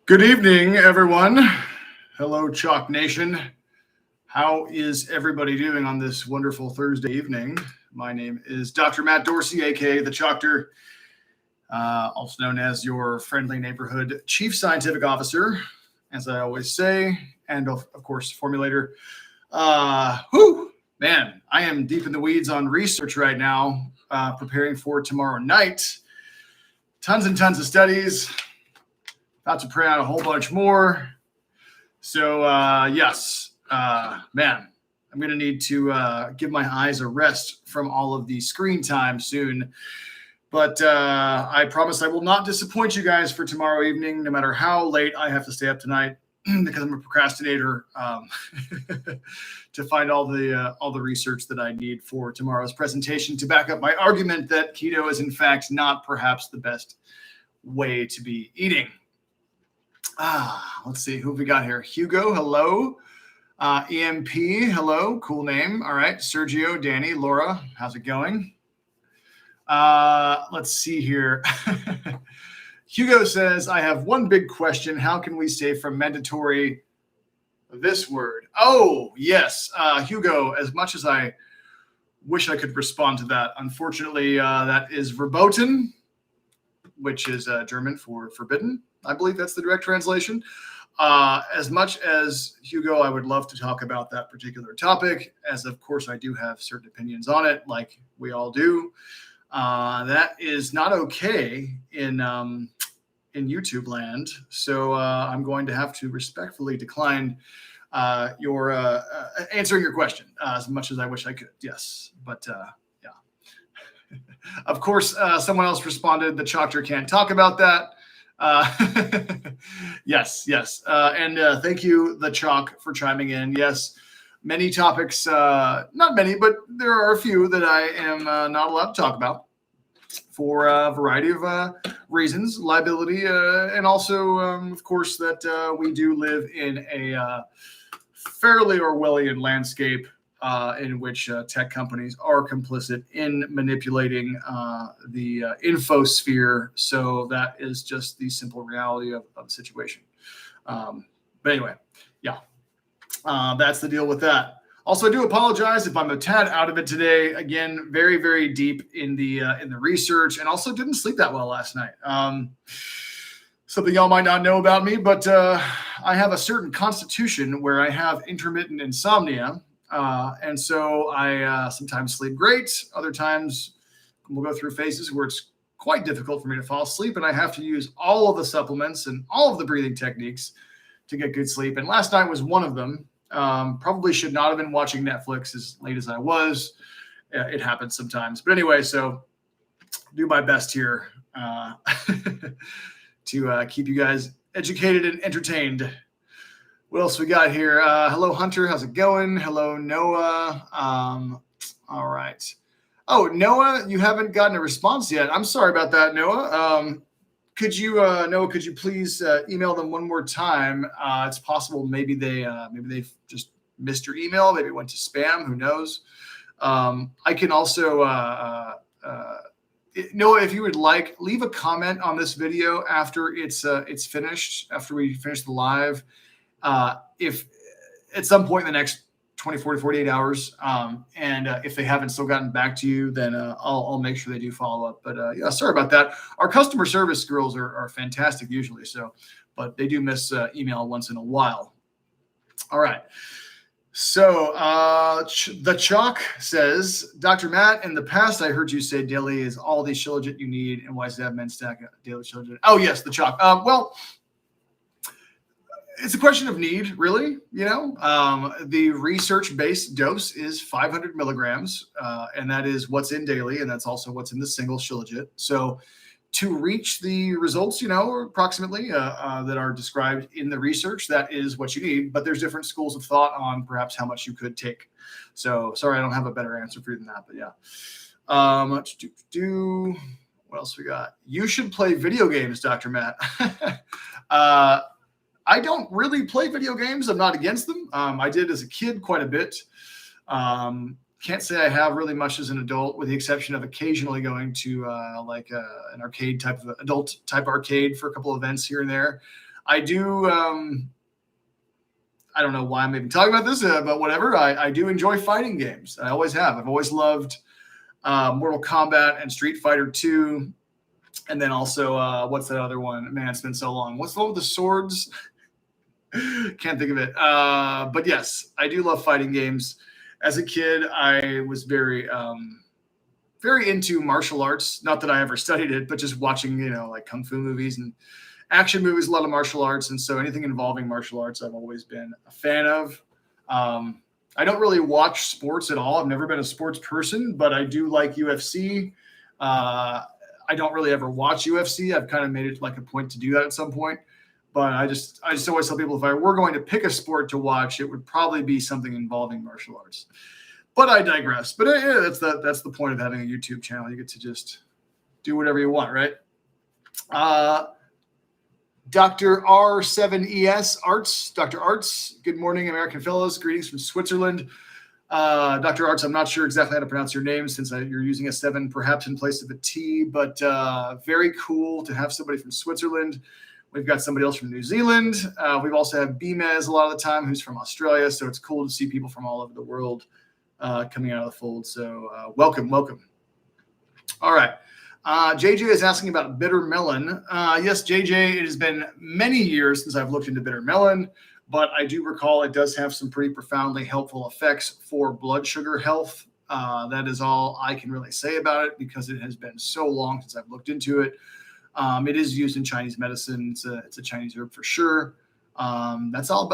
Good evening, everyone. Hello, CHOQ Nation. How is everybody doing on this wonderful Thursday evening? My name is Dr. Matt Dorsey, aka the CHOQTOR, also known as your friendly neighborhood Chief Scientific Officer, as I always say, and of course, Formulator. Man, I am deep in the weeds on research right now, preparing for tomorrow night. Tons and tons of studies. About to print out a whole bunch more. So, yes, man, I'm going to need to give my eyes a rest from all of the screen time soon. But I promise I will not disappoint you guys for tomorrow evening, no matter how late I have to stay up tonight, because I'm a procrastinator, to find all the research that I need for tomorrow's presentation to back up my argument that keto is, in fact, not perhaps the best way to be eating. Let's see who we got here. Hugo, hello. EMP, hello. Cool name. All right. Sergio, Danny, Laura, how's it going? Let's see here. Hugo says, I have one big question. How can we stay from mandatory this word? Oh, yes. Hugo, as much as I wish I could respond to that, unfortunately, that is verboten, which is German for forbidden. I believe that's the direct translation. As much as Hugo, I would love to talk about that particular topic, as of course I do have certain opinions on it, like we all do. That is not okay in YouTube land. So I'm going to have to respectfully decline your answering your question as much as I wish I could. Yes, but yeah. Of course, someone else responded, the CHOQTOR can't talk about that. Yes. And thank you, the CHOQ, for chiming in. Yes, many topics, not many, but there are a few that I am not allowed to talk about for a variety of reasons, liability, and also, of course, that we do live in a fairly Orwellian landscape in which tech companies are complicit in manipulating the infosphere. So that is just the simple reality of the situation. But anyway, yeah, that's the deal with that. Also, I do apologize if I'm a tad out of it today. Again, very, very deep in the research, and also didn't sleep that well last night. Something y'all might not know about me, but I have a certain constitution where I have intermittent insomnia. And so I sometimes sleep great. Other times we'll go through phases where it's quite difficult for me to fall asleep, and I have to use all of the supplements and all of the breathing techniques to get good sleep. And last night was one of them. Probably should not have been watching Netflix as late as I was. It happens sometimes. But anyway, so do my best here to keep you guys educated and entertained. What else we got here? Hello, Hunter. How's it going? Hello, Noah. All right. Oh, Noah, you haven't gotten a response yet. I'm sorry about that, Noah. Could you, Noah, could you please email them one more time? It's possible maybe they've just missed your email. Maybe it went to spam. Who knows? I can also, Noah, if you would like, leave a comment on this video after it's finished, after we finish the live. If at some point in the next 24 to 48 hours, and if they haven't still gotten back to you, then I'll make sure they do follow up. But yeah, sorry about that. Our customer service girls are fantastic usually, but they do miss email once in a while. All right. So the CHOQ says, Dr. Matt, in the past I heard you say daily is all the shilajit you need, and why does it have men stack daily shilajit? Oh yes, the CHOQ. Well, it's a question of need, really. The research-based dose is 500 milligrams, and that is what's in daily, and that's also what's in the single shilajit. So to reach the results, approximately that are described in the research, that is what you need. But there's different schools of thought on perhaps how much you could take. So sorry, I don't have a better answer for you than that, but yeah. What else we got? You should play video games, Dr. Matt. I don't really play video games. I'm not against them. I did as a kid quite a bit. Can't say I have really much as an adult, with the exception of occasionally going to an arcade type of adult type arcade for a couple of events here and there. I do. I don't know why I'm even talking about this, but whatever. I do enjoy fighting games. I always have. I've always loved Mortal Kombat and Street Fighter 2. And then also, what's that other one? Man, it's been so long. What's the one with the swords? Can't think of it. But yes, I do love fighting games. As a kid, I was very into martial arts. Not that I ever studied it, but just watching, like kung fu movies and action movies, a lot of martial arts. And so anything involving martial arts, I've always been a fan of. I don't really watch sports at all. I've never been a sports person, but I do like UFC. I don't really ever watch UFC. I've kind of made it like a point to do that at some point. But I just always tell people if I were going to pick a sport to watch, it would probably be something involving martial arts. But I digress. But yeah, that's the point of having a YouTube channel. You get to just do whatever you want, right? Dr. R7ES Arts, Dr. Arts. Good morning, American fellows. Greetings from Switzerland. Dr. Arts, I'm not sure exactly how to pronounce your name since you're using a 7 perhaps in place of a T, but very cool to have somebody from Switzerland. We've got somebody else from New Zealand. We've also had BMES a lot of the time who's from Australia, so it's cool to see people from all over the world coming out of the fold. So welcome. All right. JJ is asking about bitter melon. Yes, JJ, it has been many years since I've looked into bitter melon, but I do recall it does have some pretty profoundly helpful effects for blood sugar health. That is all I can really say about it because it has been so long since I've looked into it. It is used in Chinese medicine. It's a Chinese herb for sure. That's all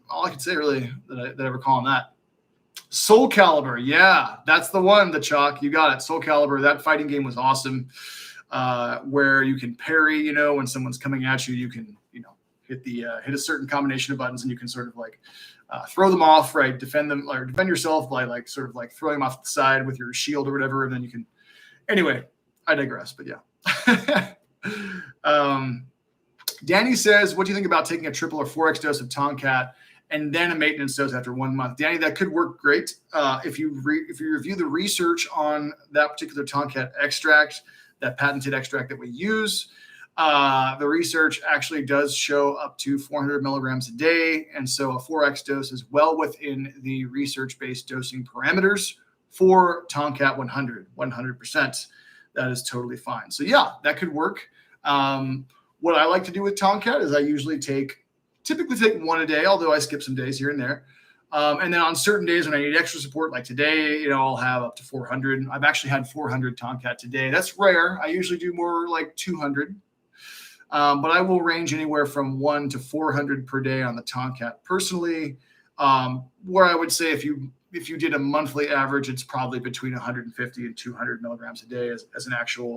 I can say really that I recall on that. Soul Calibur, yeah, that's the one. The CHOQ, you got it. Soul Calibur, that fighting game was awesome. Where you can parry, when someone's coming at you, you can, hit a certain combination of buttons, and you can sort of like throw them off, right? Defend them or defend yourself by like sort of like throwing them off the side with your shield or whatever, and then you can. Anyway, I digress, but yeah. Danny says, "What do you think about taking a triple or 4x dose of Tomcat and then a maintenance dose after 1 month?" Danny, that could work great. If you review the research on that particular Tomcat extract, that patented extract that we use, the research actually does show up to 400 milligrams a day. And so a 4x dose is well within the research-based dosing parameters for Tomcat 100%. That is totally fine. So yeah, that could work. What I like to do with Tomcat is I typically take 1 a day, although I skip some days here and there. And then on certain days when I need extra support, like today, I'll have up to 400. I've actually had 400 Tomcat today. That's rare. I usually do more like 200. But I will range anywhere from 1 to 400 per day on the Tomcat personally, where I would say if you did a monthly average, it's probably between 150 and 200 milligrams a day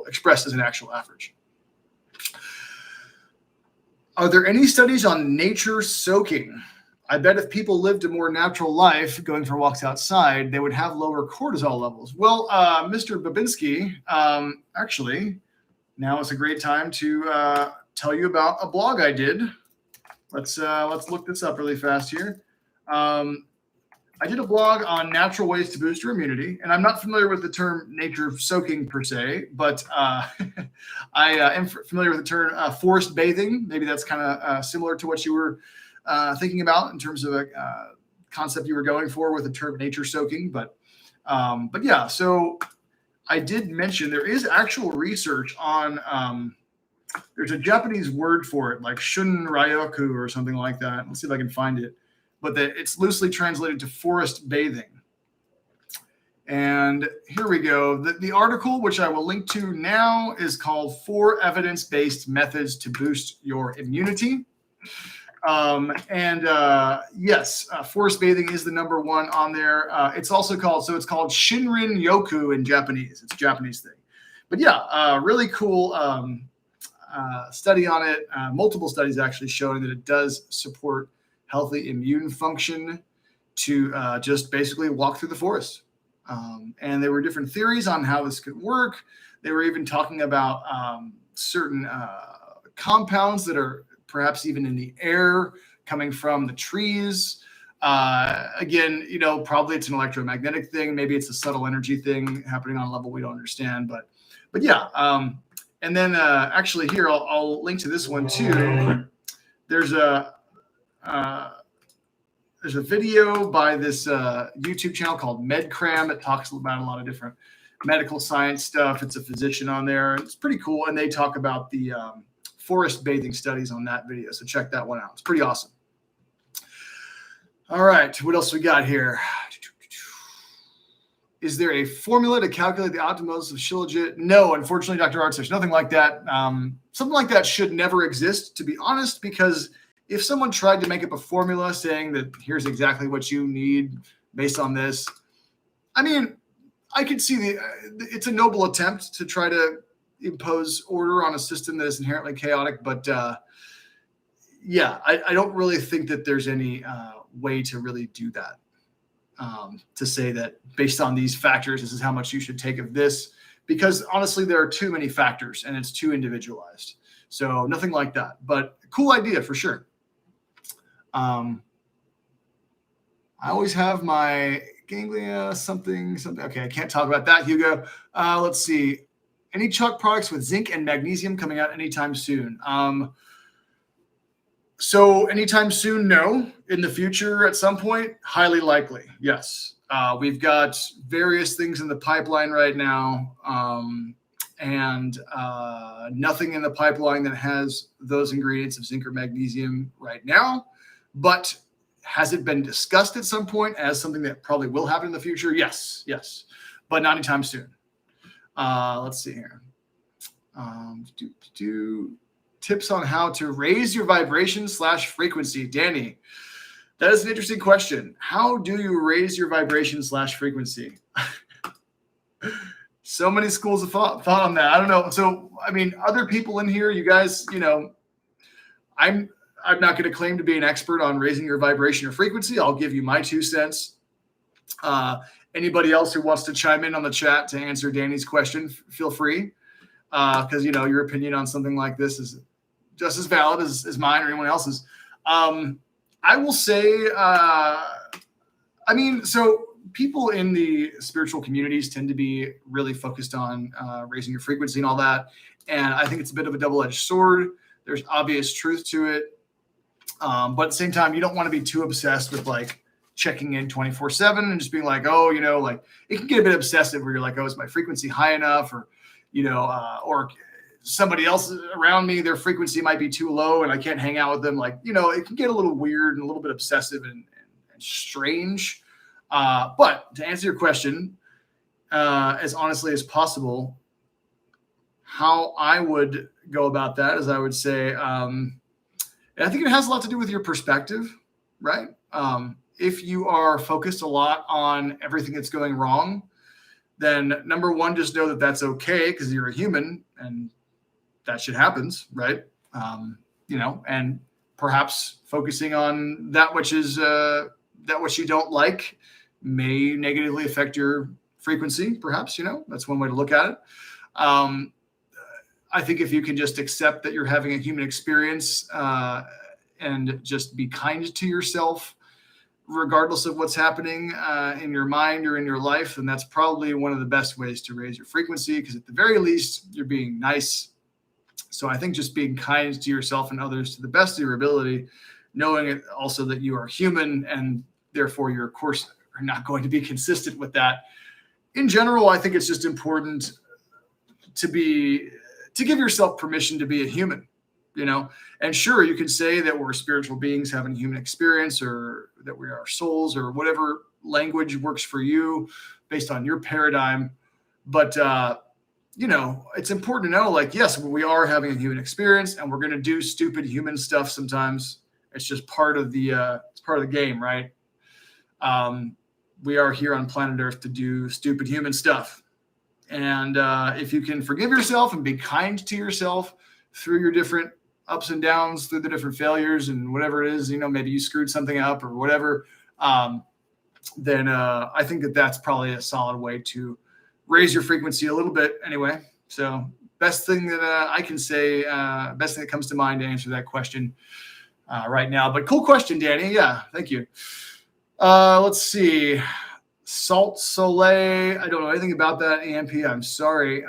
expressed as an actual average. Are there any studies on nature soaking? I bet if people lived a more natural life, going for walks outside, they would have lower cortisol levels. Well, Mr. Babinski, actually, now is a great time to tell you about a blog I did. Let's look this up really fast here. I did a blog on natural ways to boost your immunity, and I'm not familiar with the term nature soaking per se, but I am familiar with the term forest bathing. Maybe that's kind of similar to what you were thinking about in terms of a concept you were going for with the term nature soaking. But yeah, so I did mention there is actual research on, there's a Japanese word for it, like shunryaku or something like that. Let's see if I can find it. But it's loosely translated to forest bathing. And here we go. The article, which I will link to now, is called 4 Evidence-Based Methods to Boost Your Immunity. Yes, forest bathing is the number 1 on there. It's also called Shinrin Yoku in Japanese. It's a Japanese thing. But yeah, really cool study on it. Multiple studies actually showing that it does support healthy immune function to just basically walk through the forest. And there were different theories on how this could work. They were even talking about certain compounds that are perhaps even in the air coming from the trees. Again, probably it's an electromagnetic thing. Maybe it's a subtle energy thing happening on a level we don't understand. But yeah. And then actually here, I'll link to this one too. there's a video by this YouTube channel called MedCram that talks about a lot of different medical science stuff. It's a physician on there. It's pretty cool. And they talk about the forest bathing studies on that video. So check that one out. It's pretty awesome. All right. What else we got here? Is there a formula to calculate the optimals of Shilajit? No, unfortunately, Dr. Arts, there's nothing like that. Something like that should never exist, to be honest, because if someone tried to make up a formula saying that here's exactly what you need based on this, I mean, I could see it's a noble attempt to try to impose order on a system that is inherently chaotic. But yeah, I don't really think that there's any way to really do that. To say that based on these factors, this is how much you should take of this, because honestly, there are too many factors and it's too individualized. So nothing like that, but cool idea for sure. I always have my ganglia, something. Okay, I can't talk about that, Hugo. Let's see. Any CHOQ products with zinc and magnesium coming out anytime soon? So anytime soon, no. In the future, at some point, highly likely, yes. We've got various things in the pipeline right now, and nothing in the pipeline that has those ingredients of zinc or magnesium right now. But has it been discussed at some point as something that probably will happen in the future? Yes, but not anytime soon. Let's see here. Tips on how to raise your vibration / frequency. Danny, that is an interesting question. How do you raise your vibration / frequency? So many schools of thought on that. I don't know. So, I mean, other people in here, you guys, you know, I'm not going to claim to be an expert on raising your vibration or frequency. I'll give you my 2 cents. Anybody else who wants to chime in on the chat to answer Danny's question, feel free. Because, you know, your opinion on something like this is just as valid as mine or anyone else's. I will say, I mean, so people in the spiritual communities tend to be really focused on raising your frequency and all that. And I think it's a bit of a double-edged sword. There's obvious truth to it. But at the same time, you don't want to be too obsessed with like checking in 24/7 and just being like, oh, you know, like it can get a bit obsessive where you're like, oh, is my frequency high enough? Or, you know, or somebody else around me, their frequency might be too low and I can't hang out with them. Like, you know, it can get a little weird and a little bit obsessive and strange. But to answer your question, as honestly as possible, how I would go about that is I would say, and I think it has a lot to do with your perspective, right? If you are focused a lot on everything that's going wrong, then number one, just know that that's okay because you're a human and that shit happens, right? You know, and perhaps focusing on that which is that which you don't like may negatively affect your frequency, perhaps, you know, that's one way to look at it. I think if you can just accept that you're having a human experience and just be kind to yourself, regardless of what's happening in your mind or in your life, then that's probably one of the best ways to raise your frequency, because at the very least, you're being nice. So I think just being kind to yourself and others to the best of your ability, knowing it also that you are human and therefore you're, of course, are not going to be consistent with that. In general, I think it's just important to give yourself permission to be a human, you know. And sure, you could say that we're spiritual beings having a human experience, or that we are souls, or whatever language works for you based on your paradigm. But you know, it's important to know, like, yes, we are having a human experience, and we're going to do stupid human stuff sometimes. It's just part of the game, right? We are here on planet Earth to do stupid human stuff. And if you can forgive yourself and be kind to yourself through your different ups and downs, through the different failures and whatever it is, you know, maybe you screwed something up or whatever, then I think that that's probably a solid way to raise your frequency a little bit anyway. So best thing that I can say, best thing that comes to mind to answer that question right now. But cool question, Danny. Yeah, thank you. Let's see. Salt Soleil. I don't know anything about that, EMP. I'm sorry.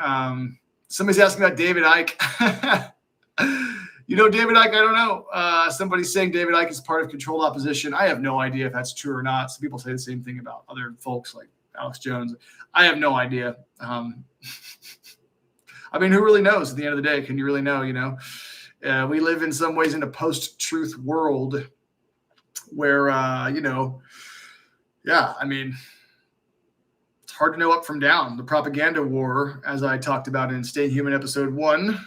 Somebody's asking about David Icke. David Icke, I don't know. Somebody's saying David Icke is part of controlled opposition. I have no idea if that's true or not. Some people say the same thing about other folks like Alex Jones. I have no idea. I mean, who really knows at the end of the day? Can you really know, we live in some ways in a post-truth world where, I mean, it's hard to know up from down. The propaganda war, as I talked about in Stay Human episode 1,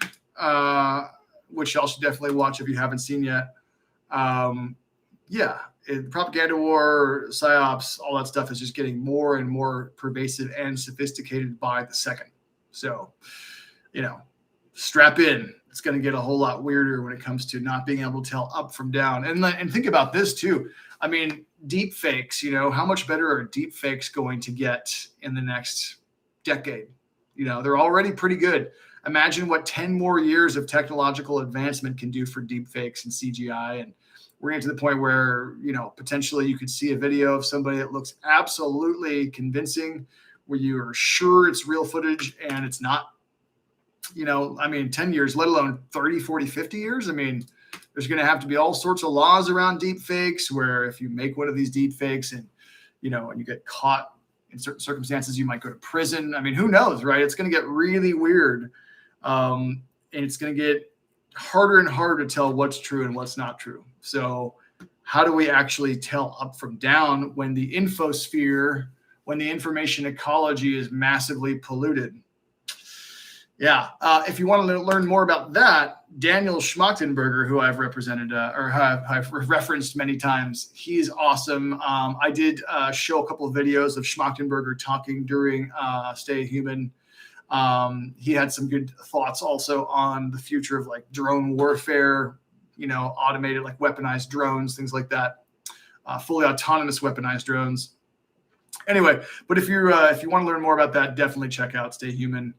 which y'all should definitely watch if you haven't seen yet. Propaganda war, psyops, all that stuff is just getting more and more pervasive and sophisticated by the second. So, strap in. It's going to get a whole lot weirder when it comes to not being able to tell up from down. And think about this too. I mean, deep fakes, how much better are deep fakes going to get in the next decade? They're already pretty good. Imagine what 10 more years of technological advancement can do for deep fakes and CGI. And we're getting to the point where, potentially you could see a video of somebody that looks absolutely convincing, where you are sure it's real footage and it's not. 10 years, let alone 30, 40, 50 years. I mean, there's going to have to be all sorts of laws around deep fakes, where if you make one of these deep fakes and you get caught in certain circumstances, you might go to prison. I mean, who knows, right? It's going to get really weird. And it's going to get harder and harder to tell what's true and what's not true. So how do we actually tell up from down when the infosphere, when the information ecology is massively polluted? Yeah. If you want to learn more about that, Daniel Schmachtenberger, who I've represented I've referenced many times, he's awesome. I did show a couple of videos of Schmachtenberger talking during Stay Human. He had some good thoughts also on the future of like drone warfare, automated, like weaponized drones, things like that, fully autonomous weaponized drones. Anyway, but if you want to learn more about that, definitely check out Stay Human.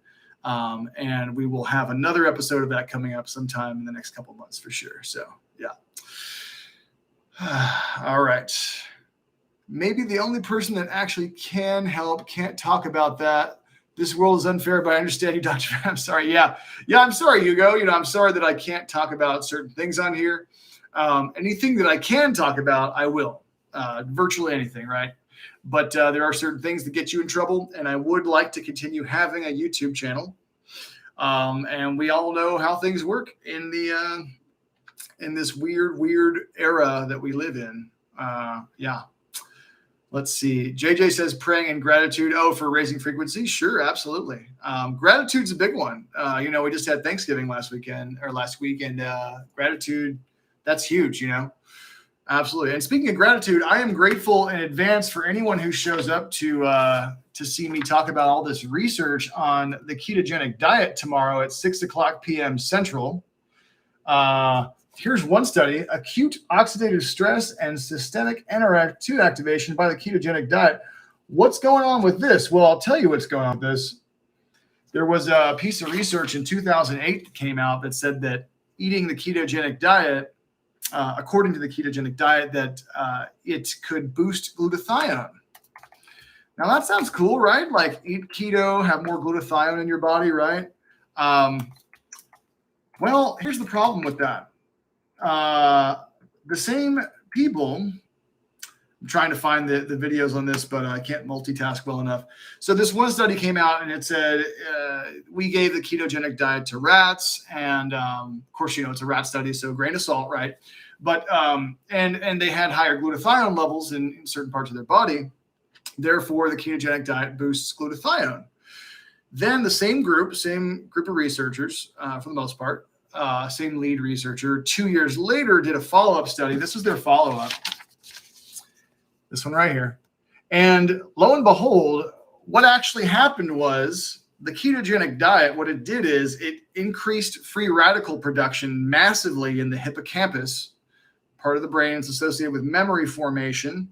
And we will have another episode of that coming up sometime in the next couple of months for sure. So, yeah. All right. Maybe the only person that actually can help can't talk about that. This world is unfair, but I understand you, Dr. I'm sorry. Yeah, I'm sorry, Hugo. I'm sorry that I can't talk about certain things on here. Anything that I can talk about, I will. Virtually anything, right? But there are certain things that get you in trouble, and I would like to continue having a YouTube channel. And we all know how things work in this weird era that we live in. Yeah. Let's see. JJ says praying and gratitude. Oh, for raising frequency? Sure, absolutely. Gratitude's a big one. We just had Thanksgiving last week, and gratitude, that's huge, Absolutely. And speaking of gratitude, I am grateful in advance for anyone who shows up to see me talk about all this research on the ketogenic diet tomorrow at 6:00 p.m. Central. Here's one study: acute oxidative stress and systemic NRF2 activation by the ketogenic diet. What's going on with this? Well, I'll tell you what's going on with this. There was a piece of research in 2008 that came out that said that eating the ketogenic diet, according to the ketogenic diet, that it could boost glutathione. Now that sounds cool, right? Like eat keto, have more glutathione in your body, right? Well, here's the problem with that. The same people, I'm trying to find the videos on this, but I can't multitask well enough. So this one study came out and it said we gave the ketogenic diet to rats, and of course, it's a rat study, so grain of salt, right? But and they had higher glutathione levels in certain parts of their body. Therefore, the ketogenic diet boosts glutathione. Then the same group of researchers, for the most part, same lead researcher, 2 years later did a follow-up study. This was their follow-up. This one right here. And lo and behold, what actually happened was the ketogenic diet, what it did is it increased free radical production massively in the hippocampus, part of the brain that's associated with memory formation,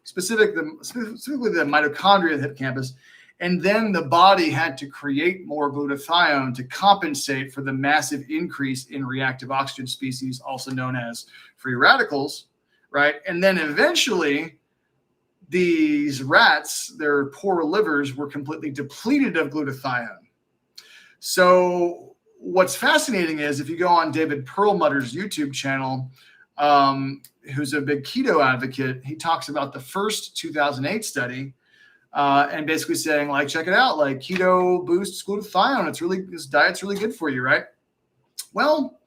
specifically the mitochondria of the hippocampus. And then the body had to create more glutathione to compensate for the massive increase in reactive oxygen species, also known as free radicals, right? And then eventually these rats, their poor livers were completely depleted of glutathione. So what's fascinating is if you go on David Perlmutter's YouTube channel, who's a big keto advocate, he talks about the first 2008 study and basically saying, like, check it out, like keto boosts glutathione. This diet's really good for you, right? Well,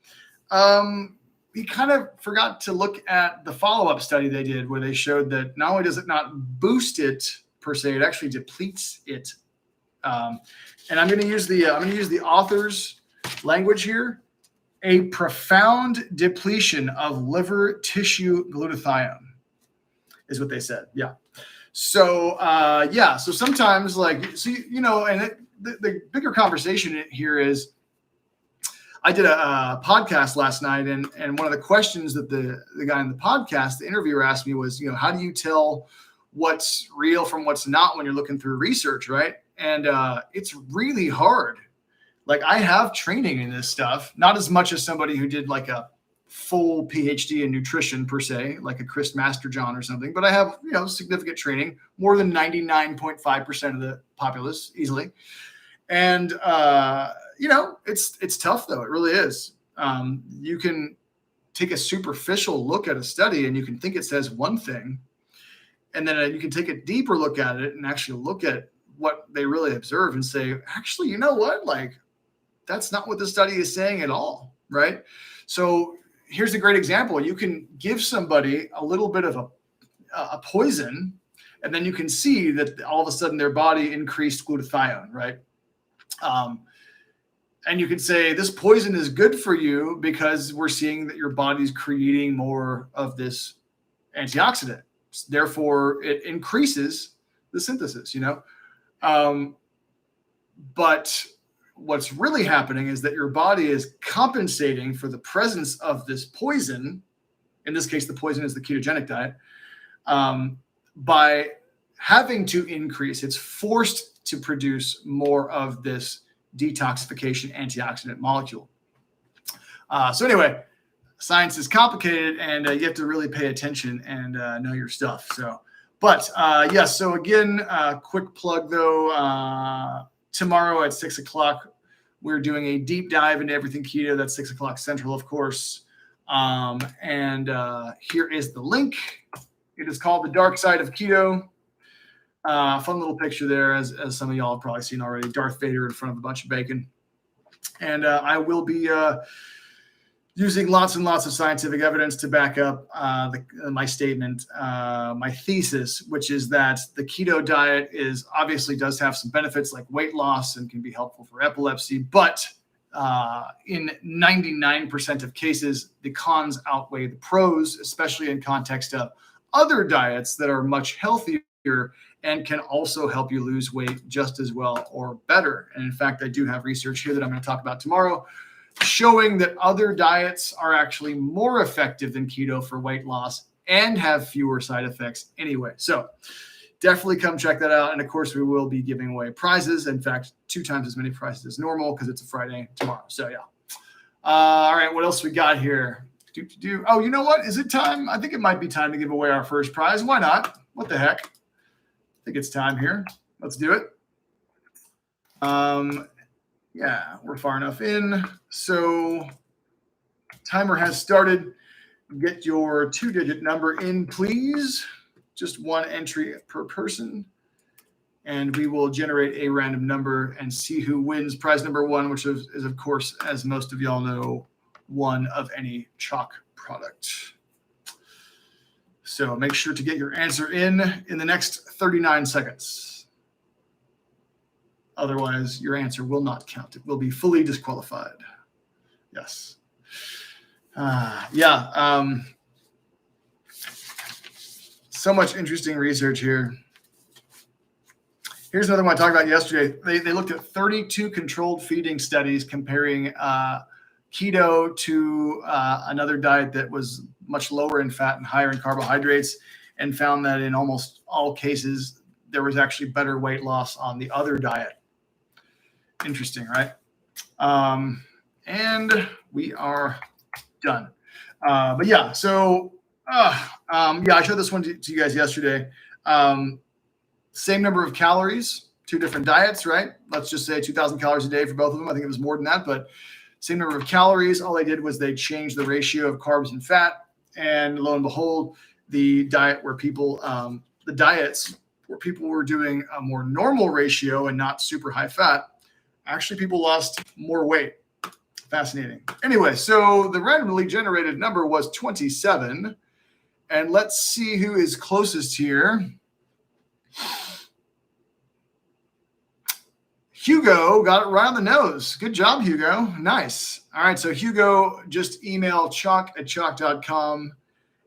he kind of forgot to look at the follow-up study they did where they showed that not only does it not boost it per se, it actually depletes it. And I'm going to use the author's language here. A profound depletion of liver tissue glutathione is what they said. Yeah. So so sometimes, like, so and the bigger conversation here is, I did a podcast last night, and one of the questions that the guy in the podcast, the interviewer, asked me was, how do you tell what's real from what's not when you're looking through research, right? And it's really hard. Like, I have training in this stuff, not as much as somebody who did like a full PhD in nutrition per se, like a Chris Masterjohn or something, but I have, significant training, more than 99.5% of the populace easily. And, it's tough though. It really is. You can take a superficial look at a study and you can think it says one thing, and then you can take a deeper look at it and actually look at what they really observe and say, actually, you know what? Like, that's not what the study is saying at all, right? So here's a great example. You can give somebody a little bit of a poison, and then you can see that all of a sudden their body increased glutathione, right? And you can say this poison is good for you because we're seeing that your body's creating more of this antioxidant. Therefore, it increases the synthesis, But what's really happening is that your body is compensating for the presence of this poison. In this case, the poison is the ketogenic diet. By having to increase, it's forced to produce more of this detoxification antioxidant molecule. So anyway, science is complicated, and you have to really pay attention and know your stuff. So, but yes. So again, quick plug though. Tomorrow at 6 o'clock, we're doing a deep dive into everything keto. That's 6 o'clock Central, of course. And here is the link. It is called The Dark Side of Keto. Fun little picture there, as some of y'all have probably seen already. Darth Vader in front of a bunch of bacon. And I will be using lots and lots of scientific evidence to back up my statement, my thesis, which is that the keto diet obviously does have some benefits like weight loss and can be helpful for epilepsy, but in 99% of cases, the cons outweigh the pros, especially in context of other diets that are much healthier and can also help you lose weight just as well or better. And in fact, I do have research here that I'm going to talk about tomorrow showing that other diets are actually more effective than keto for weight loss and have fewer side effects anyway. So definitely come check that out. And of course, we will be giving away prizes. In fact, 2 times as many prizes as normal because it's a Friday tomorrow. So yeah. All right, what else we got here? Oh, you know what? Is it time? I think it might be time to give away our first prize. Why not? What the heck? I think it's time here. Let's do it. Yeah, we're far enough in. So timer has started. Get your 2-digit number in, please. Just 1 entry per person. And we will generate a random number and see who wins prize number 1, which is of course, as most of y'all know, one of any CHOQ product. So make sure to get your answer in the next 39 seconds. Otherwise, your answer will not count. It will be fully disqualified. Yes. So much interesting research here. Here's another one I talked about yesterday. They looked at 32 controlled feeding studies comparing keto to another diet that was much lower in fat and higher in carbohydrates, and found that in almost all cases, there was actually better weight loss on the other diet. Interesting, right? And we are done. But yeah, so I showed this one to you guys yesterday. Same number of calories, 2 different diets, right? Let's just say 2,000 calories a day for both of them. I think it was more than that, but same number of calories. All they did was they changed the ratio of carbs and fat. And lo and behold, the diets where people were doing a more normal ratio and not super high fat, actually people lost more weight. Fascinating. Anyway, so the randomly generated number was 27. And let's see who is closest here. Hugo got it right on the nose. Good job, Hugo. Nice. All right, so Hugo, just email CHOQ@CHOQ.com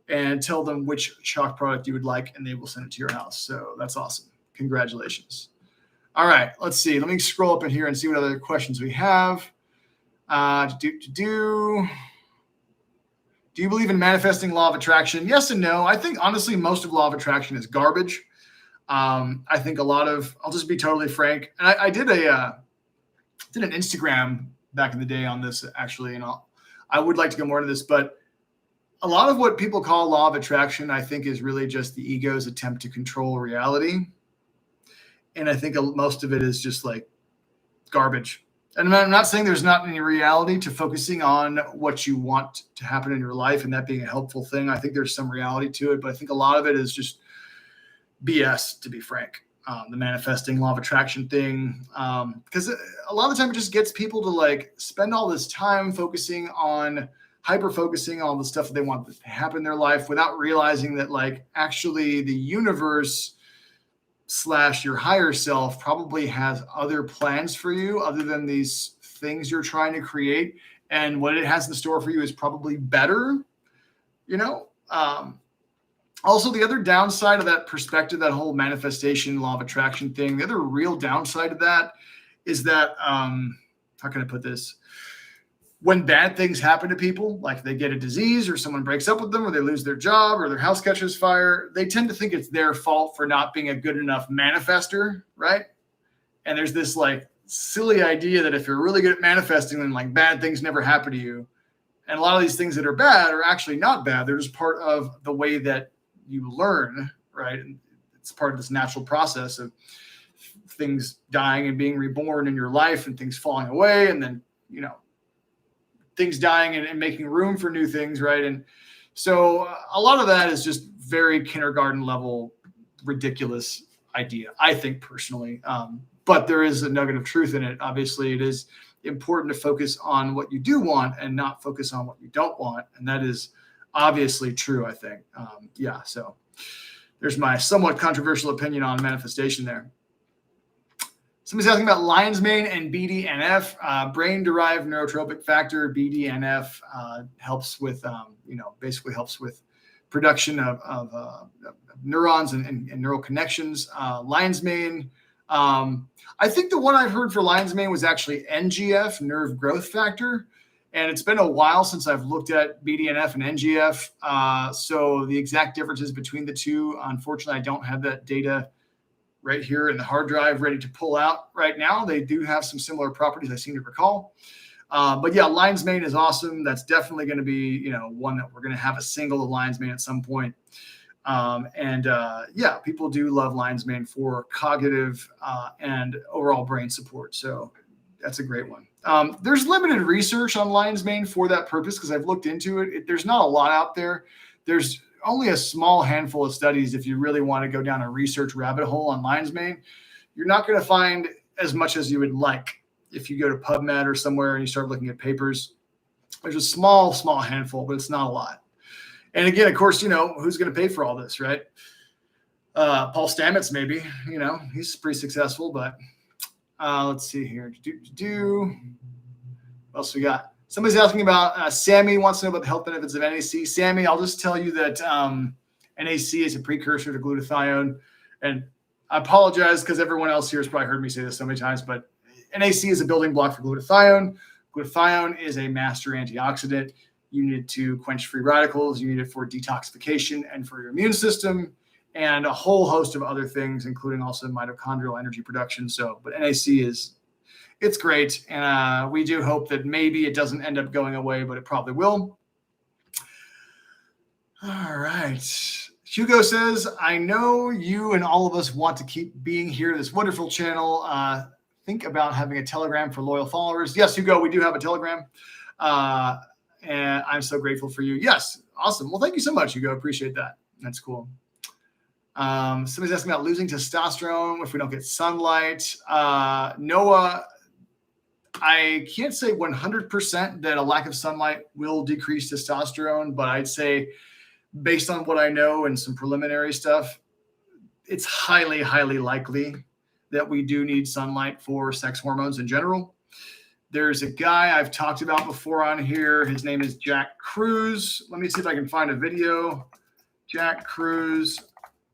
and tell them which CHOQ product you would like, and they will send it to your house. So that's awesome. Congratulations. All right, let's see. Let me scroll up in here and see what other questions we have. Do you believe in manifesting law of attraction? Yes and no. I think, honestly, most of law of attraction is garbage. I think a lot of, I'll just be totally frank. And I did an Instagram back in the day on this, actually, and I would like to go more into this, but a lot of what people call law of attraction, I think, is really just the ego's attempt to control reality. And I think most of it is just like garbage. And I'm not saying there's not any reality to focusing on what you want to happen in your life and that being a helpful thing. I think there's some reality to it, but I think a lot of it is just BS, to be frank. The manifesting law of attraction thing, because a lot of the time it just gets people to like spend all this time hyper focusing on the stuff that they want to happen in their life without realizing that like actually the universe / your higher self probably has other plans for you other than these things you're trying to create. And what it has in store for you is probably better, you know? Also, the other downside of that perspective, that whole manifestation law of attraction thing, the other real downside of that is that, how can I put this? When bad things happen to people, like they get a disease or someone breaks up with them or they lose their job or their house catches fire, they tend to think it's their fault for not being a good enough manifester, right? And there's this like silly idea that if you're really good at manifesting, then like bad things never happen to you. And a lot of these things that are bad are actually not bad. They're just part of the way that you learn, right? And it's part of this natural process of things dying and being reborn in your life and things falling away. And then, you know, things dying and making room for new things, right? And so a lot of that is just very kindergarten level, ridiculous idea, I think personally. But there is a nugget of truth in it. Obviously, it is important to focus on what you do want and not focus on what you don't want. And that is obviously true, I think. Yeah, so there's my somewhat controversial opinion on manifestation there. Somebody's asking about lion's mane and BDNF, brain-derived neurotropic factor. BDNF helps with, basically helps with production of neurons and neural connections. Lion's mane, I think the one I've heard for lion's mane was actually NGF, nerve growth factor. And it's been a while since I've looked at BDNF and NGF. So the exact differences between the two, unfortunately, I don't have that data right here in the hard drive ready to pull out right now. They do have some similar properties, I seem to recall. But yeah, lion's mane is awesome. That's definitely going to be, one that we're going to have a single of lion's mane at some point. Yeah, people do love lion's mane for cognitive and overall brain support. So that's a great one. There's limited research on lion's mane for that purpose because I've looked into it. There's not a lot out there. There's only a small handful of studies. If you really want to go down a research rabbit hole on lion's mane, you're not going to find as much as you would like. If you go to PubMed or somewhere and you start looking at papers, there's a small handful, but it's not a lot. And again, of course, who's going to pay for all this, right? Paul Stamets, maybe, he's pretty successful, but let's see here. What else we got? Somebody's asking about Sammy wants to know about the health benefits of NAC. Sammy, I'll just tell you that NAC is a precursor to glutathione. And I apologize because everyone else here has probably heard me say this so many times, but NAC is a building block for glutathione. Glutathione is a master antioxidant. You need it to quench free radicals. You need it for detoxification and for your immune system and a whole host of other things, including also mitochondrial energy production. But NAC it's great. And we do hope that maybe it doesn't end up going away, but it probably will. All right. Hugo says, I know you and all of us want to keep being here, this wonderful channel. think about having a Telegram for loyal followers. Yes, Hugo, we do have a Telegram. And I'm so grateful for you. Yes, awesome. Well, thank you so much, Hugo. Appreciate that. That's cool. Somebody's asking about losing testosterone if we don't get sunlight. Noah, I can't say 100% that a lack of sunlight will decrease testosterone, but I'd say based on what I know and some preliminary stuff, it's highly, highly likely that we do need sunlight for sex hormones in general. There's a guy I've talked about before on here. His name is Jack Cruz. Let me see if I can find a video. Jack Cruz,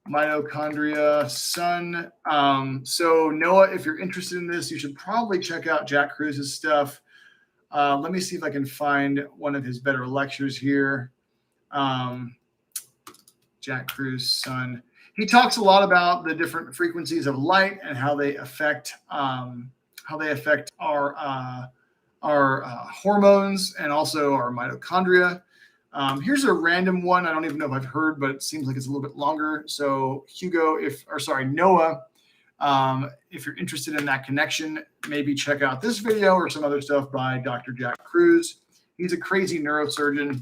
mitochondria, sun. So Noah, if you're interested in this, you should probably check out Jack Cruz's stuff. Let me see if I can find one of his better lectures here. Jack Cruz, sun. He talks a lot about the different frequencies of light and how they affect our hormones and also our mitochondria. Here's a random one. I don't even know if I've heard, but it seems like it's a little bit longer. So Noah, if you're interested in that connection, maybe check out this video or some other stuff by Dr. Jack Cruz. He's a crazy neurosurgeon,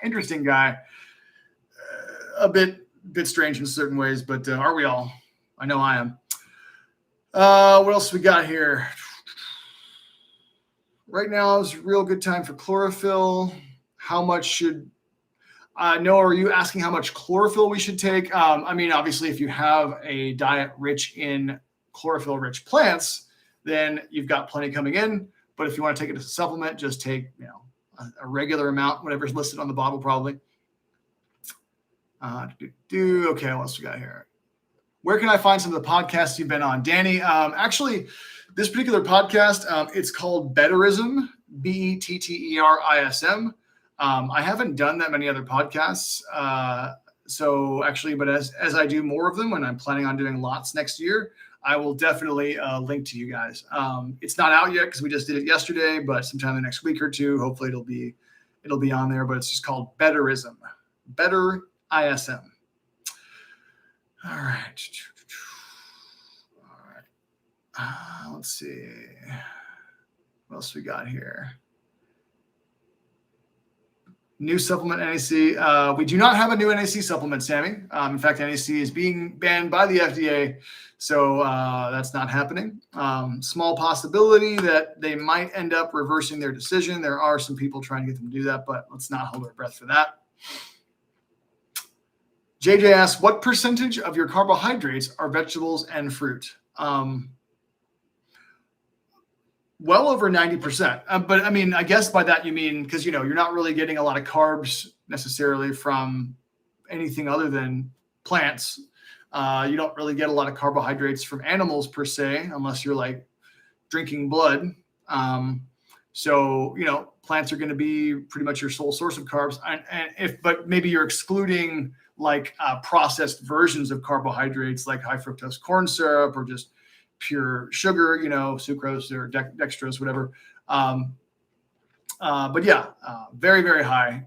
interesting guy, a bit strange in certain ways, but are we all? I know I am. What else we got here? Right now is a real good time for chlorophyll. How much should Noah, are you asking how much chlorophyll we should take? I mean, obviously, if you have a diet rich in chlorophyll-rich plants, then you've got plenty coming in. But if you want to take it as a supplement, just take a regular amount, whatever's listed on the bottle, probably. Okay, what else we got here? Where can I find some of the podcasts you've been on? Danny, actually, this particular podcast, it's called Betterism, Betterism. I haven't done that many other podcasts. But as I do more of them, and I'm planning on doing lots next year, I will definitely link to you guys. It's not out yet because we just did it yesterday, but sometime in the next week or two, hopefully it'll be on there. But it's just called Betterism, Better ISM. All right. Let's see. What else we got here? New supplement NAC. We do not have a new NAC supplement, Sammy. In fact, NAC is being banned by the FDA, so that's not happening. Small possibility that they might end up reversing their decision. There are some people trying to get them to do that, but let's not hold our breath for that. JJ asks, what percentage of your carbohydrates are vegetables and fruit? Well over 90%. But I mean, I guess by that you mean, because, you're not really getting a lot of carbs necessarily from anything other than plants. You don't really get a lot of carbohydrates from animals per se, unless you're like drinking blood. So, plants are going to be pretty much your sole source of carbs. But maybe you're excluding like processed versions of carbohydrates like high fructose corn syrup or just pure sugar, sucrose or dextrose, whatever. But yeah, very, very high,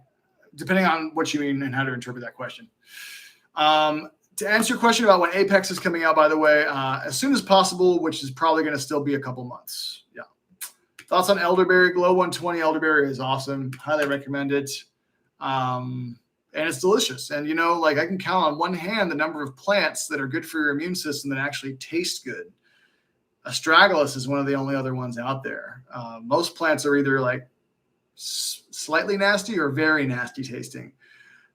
depending on what you mean and how to interpret that question. To answer your question about when Apex is coming out, by the way, as soon as possible, which is probably going to still be a couple months. Yeah. Thoughts on elderberry? Glow 120 elderberry is awesome. Highly recommend it. And it's delicious. And, I can count on one hand the number of plants that are good for your immune system that actually taste good. Astragalus is one of the only other ones out there. Most plants are either like slightly nasty or very nasty tasting.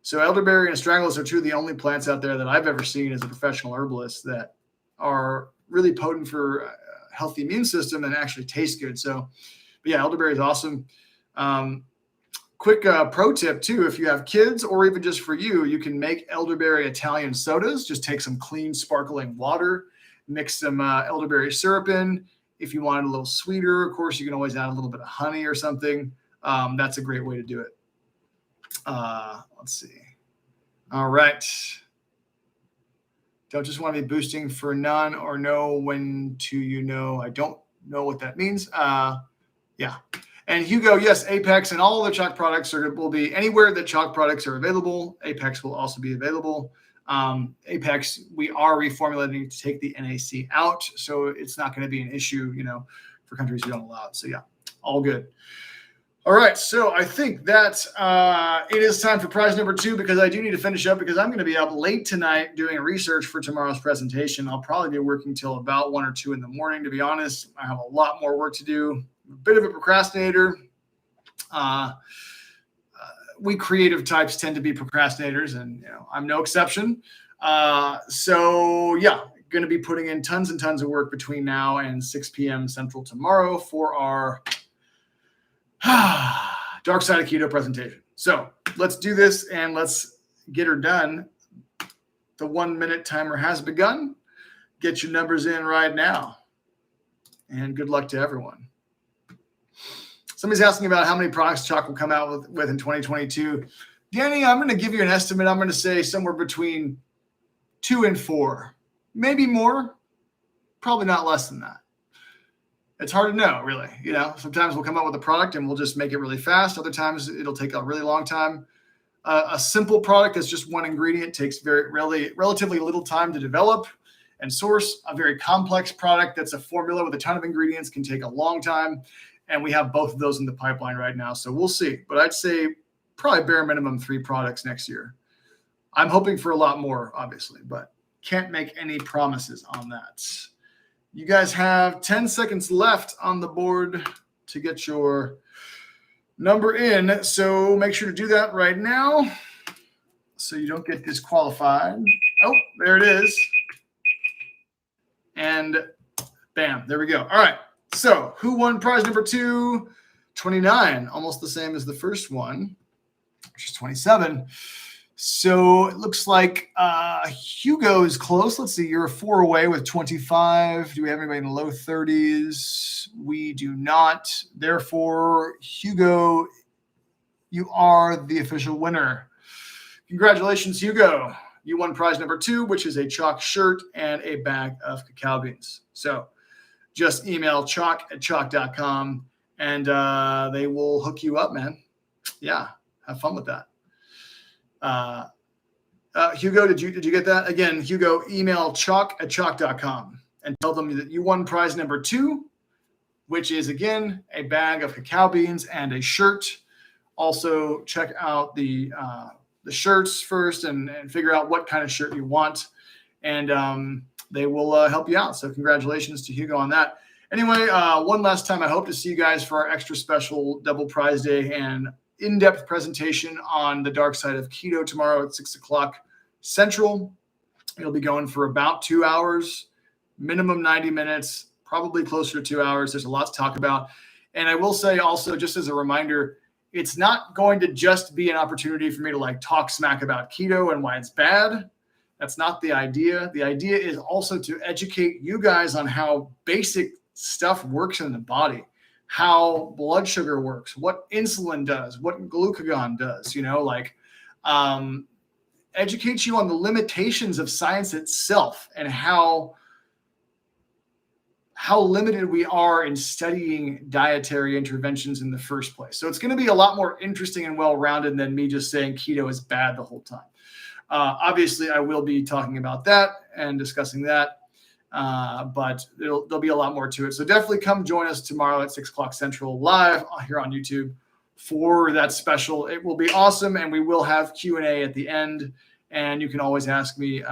So elderberry and astragalus are two of the only plants out there that I've ever seen as a professional herbalist that are really potent for a healthy immune system and actually taste good. So, but yeah, elderberry is awesome. Quick pro tip too, if you have kids or even just for you, you can make elderberry Italian sodas. Just take some clean, sparkling water, mix some elderberry syrup in. If you want it a little sweeter, of course, you can always add a little bit of honey or something. That's a great way to do it. Let's see. All right. Don't just want to be boosting for none or know when to, I don't know what that means. Yeah. And Hugo, yes, Apex and all the CHOQ products will be anywhere that CHOQ products are available. Apex will also be available. Apex, we are reformulating to take the NAC out, so it's not going to be an issue, for countries who don't allow it. So yeah, all good. All right, so I think that it is time for prize number 2, because I do need to finish up, because I'm going to be up late tonight doing research for tomorrow's presentation. I'll probably be working till about 1 or 2 in the morning, to be honest. I have a lot more work to do. I'm a bit of a procrastinator. We creative types tend to be procrastinators, and I'm no exception. So yeah, going to be putting in tons and tons of work between now and 6 p.m. Central tomorrow for our dark side of keto presentation. So let's do this and let's get her done. The 1-minute timer has begun. Get your numbers in right now. And good luck to everyone. Somebody's asking about how many products CHOQ will come out with in 2022. Danny, I'm going to give you an estimate. I'm going to say somewhere between 2 and 4, maybe more, probably not less than that. It's hard to know, really. Sometimes we'll come out with a product and we'll just make it really fast. Other times it'll take a really long time. A simple product that's just one ingredient takes relatively little time to develop and source. A very complex product that's a formula with a ton of ingredients can take a long time. And we have both of those in the pipeline right now. So we'll see. But I'd say probably bare minimum 3 products next year. I'm hoping for a lot more, obviously, but can't make any promises on that. You guys have 10 seconds left on the board to get your number in. So make sure to do that right now so you don't get disqualified. Oh, there it is. And bam, there we go. All right. So who won prize number 2? 29, almost the same as the first one, which is 27. So it looks like Hugo is close. Let's see, you're 4 away with 25. Do we have anybody in the low 30s? We do not. Therefore, Hugo, you are the official winner. Congratulations, Hugo. You won prize number 2, which is a CHOQ shirt and a bag of cacao beans. So just email CHOQ@CHOQ.com and they will hook you up, man. Yeah, have fun with that. Hugo, did you get that? Again, Hugo, email CHOQ@CHOQ.com and tell them that you won prize number 2, which is, again, a bag of cacao beans and a shirt. Also, check out the shirts first and figure out what kind of shirt you want. And they will help you out. So congratulations to Hugo on that. Anyway, one last time, I hope to see you guys for our extra special double prize day and in-depth presentation on the dark side of keto tomorrow at 6 o'clock Central. It'll be going for about 2 hours, minimum 90 minutes, probably closer to 2 hours. There's a lot to talk about. And I will say also, just as a reminder, it's not going to just be an opportunity for me to talk smack about keto and why it's bad. That's not the idea. The idea is also to educate you guys on how basic stuff works in the body, how blood sugar works, what insulin does, what glucagon does, educate you on the limitations of science itself and how limited we are in studying dietary interventions in the first place. So it's going to be a lot more interesting and well-rounded than me just saying keto is bad the whole time. Obviously, I will be talking about that and discussing that, but there'll be a lot more to it. So definitely come join us tomorrow at 6 o'clock Central live here on YouTube for that special. It will be awesome, and we will have Q&A at the end, and you can always ask me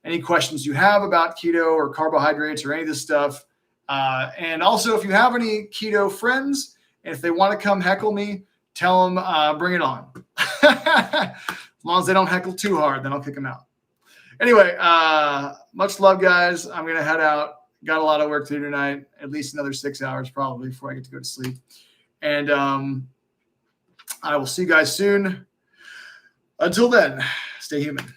any questions you have about keto or carbohydrates or any of this stuff. And also, if you have any keto friends, if they want to come heckle me, tell them bring it on. As long as they don't heckle too hard, then I'll kick them out. Anyway, much love, guys. I'm going to head out. Got a lot of work to do tonight, at least another 6 hours probably before I get to go to sleep. And I will see you guys soon. Until then, stay human.